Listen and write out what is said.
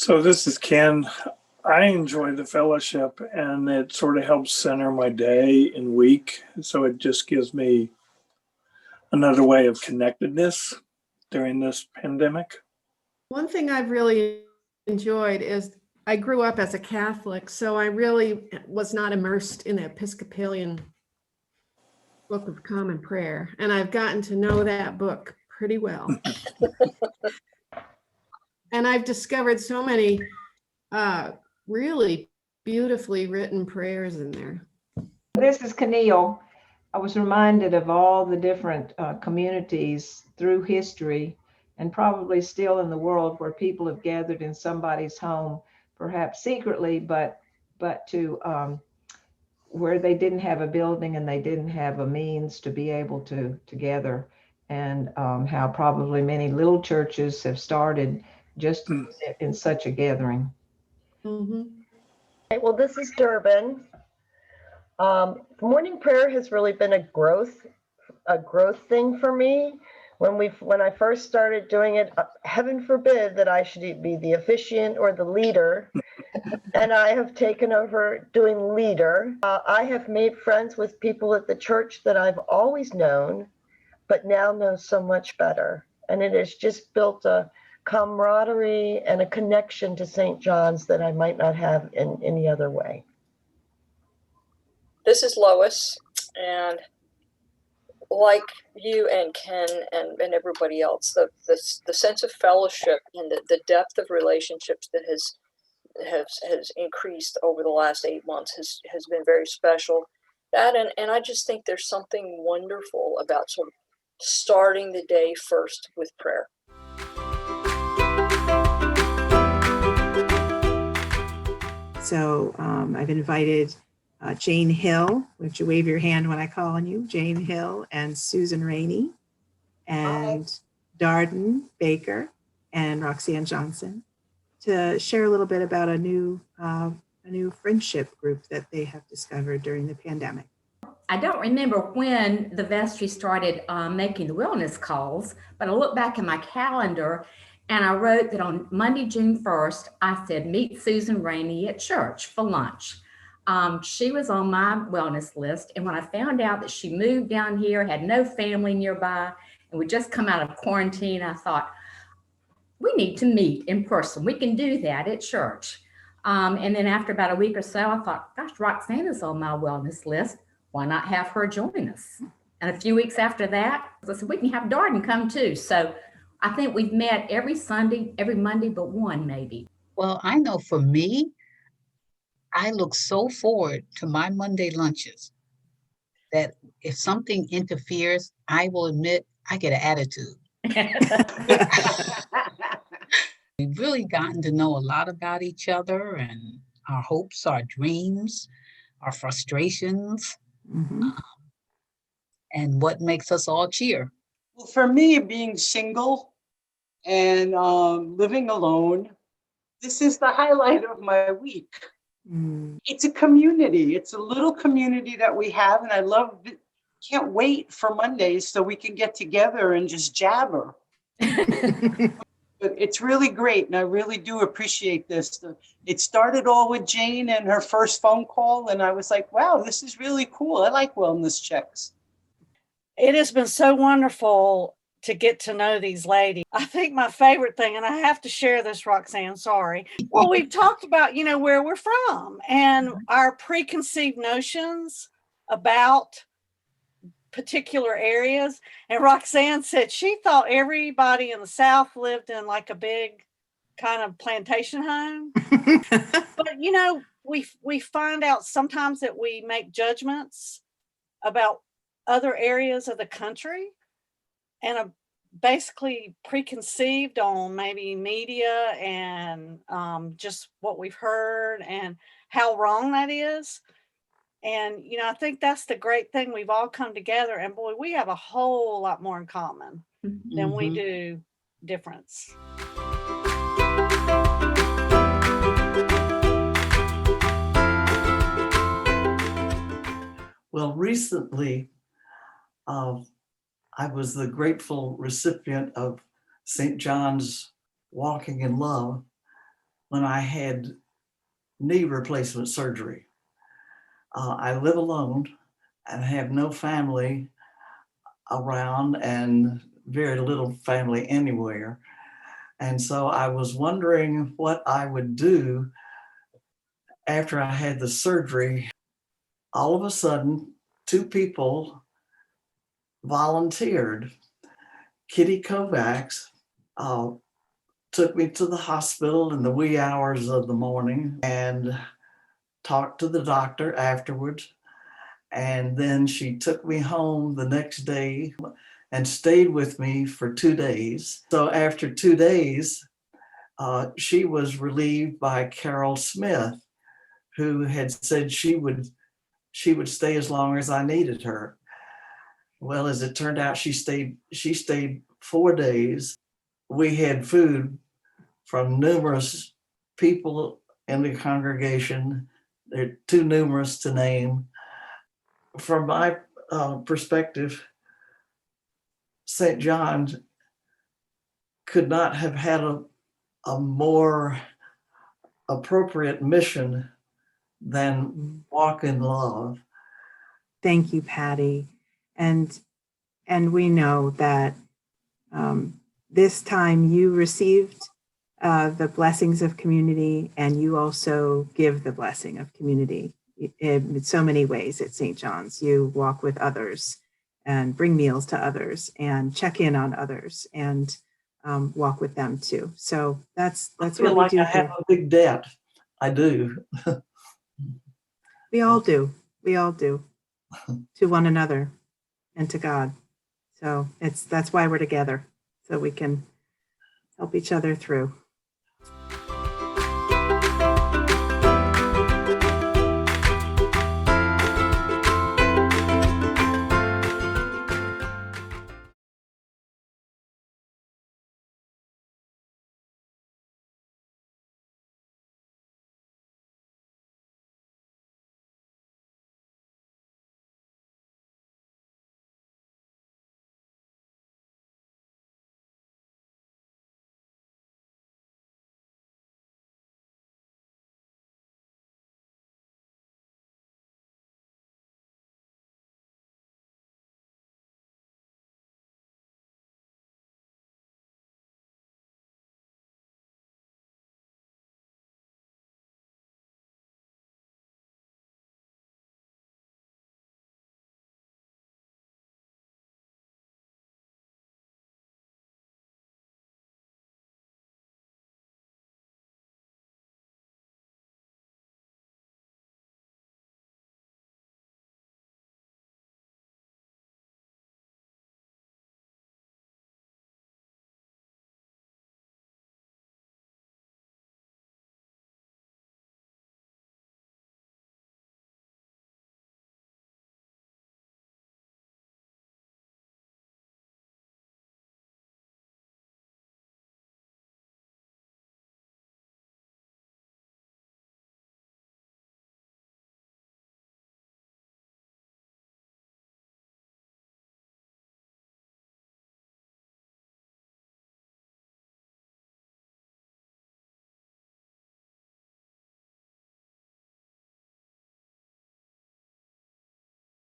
So this is Ken. I enjoy the fellowship and it sort of helps center my day and week. So it just gives me another way of connectedness during this pandemic. One thing I've really enjoyed is I grew up as a Catholic, so I really was not immersed in the Episcopalian Book of Common Prayer, and I've gotten to know that book pretty well. And I've discovered so many really beautifully written prayers in there. This is Keneal. I was reminded of all the different communities through history and probably still in the world where people have gathered in somebody's home, perhaps secretly, but to where they didn't have a building and they didn't have a means to be able to gather, and how probably many little churches have started just in such a gathering. Mm-hmm. Okay, well, this is Durbin. Morning prayer has really been a growth thing for me. When I first started doing it, heaven forbid that I should be the officiant or the leader, and I have taken over doing leader. I have made friends with people at the church that I've always known, but now know so much better, and it has just built a camaraderie and a connection to St. John's that I might not have in any other way. This is Lois, and like you and Ken and everybody else, the sense of fellowship and the depth of relationships that has increased over the last 8 months has been very special. That and I just think there's something wonderful about sort of starting the day first with prayer. So I've invited Jane Hill. Would you wave your hand when I call on you? Jane Hill and Susan Rainey and Darden Baker and Roxanne Johnson to share a little bit about a new friendship group that they have discovered during the pandemic. I don't remember when the vestry started making the wellness calls, but I look back in my calendar and I wrote that on Monday, June 1st, I said, meet Susan Rainey at church for lunch. She was on my wellness list. And when I found out that she moved down here, had no family nearby, and would just come out of quarantine, I thought, we need to meet in person. We can do that at church. And then after about a week or so, I thought, gosh, Roxanne is on my wellness list. Why not have her join us? And a few weeks after that, I said, we can have Darden come too. So I think we've met every Sunday, every Monday, but one maybe. Well, I know for me, I look so forward to my Monday lunches that if something interferes, I will admit I get an attitude. We've really gotten to know a lot about each other and our hopes, our dreams, our frustrations, and what makes us all cheer. Well, for me, being single and living alone, this is the highlight of my week. It's a community. It's a little community that we have, and I love it. Can't wait for Mondays so we can get together and just jabber. But it's really great, and I really do appreciate this. It started all with Jane and her first phone call, and I was like, wow, this is really cool. I like wellness checks. It has been so wonderful to get to know these ladies. I think my favorite thing, and I have to share this, Roxanne, sorry. Well, we've talked about, where we're from and our preconceived notions about particular areas. And Roxanne said she thought everybody in the South lived in like a big kind of plantation home. But, we find out sometimes that we make judgments about other areas of the country and are basically preconceived on maybe media and just what we've heard and how wrong that is. And, I think that's the great thing. We've all come together and boy, we have a whole lot more in common than we do difference. Well, recently, I was the grateful recipient of St. John's Walking in Love. when I had knee replacement surgery. I live alone and have no family around and very little family anywhere. And so I was wondering what I would do after I had the surgery. All of a sudden, 2 people volunteered. Kitty Kovacs took me to the hospital in the wee hours of the morning and talked to the doctor afterwards. And then she took me home the next day and stayed with me for 2 days. So after 2 days, she was relieved by Carol Smith, who had said she would stay as long as I needed her. Well, as it turned out, she stayed 4 days. We had food from numerous people in the congregation. They're too numerous to name. From my perspective, St. John could not have had a more appropriate mission than walk in love. Thank you, Patty. And we know that this time you received the blessings of community, and you also give the blessing of community in so many ways at St. John's. You walk with others and bring meals to others and check in on others and walk with them too. So that's what we like do I here. have a big debt. I do. We all do. We all do to one another and to God. So that's why we're together, so we can help each other through.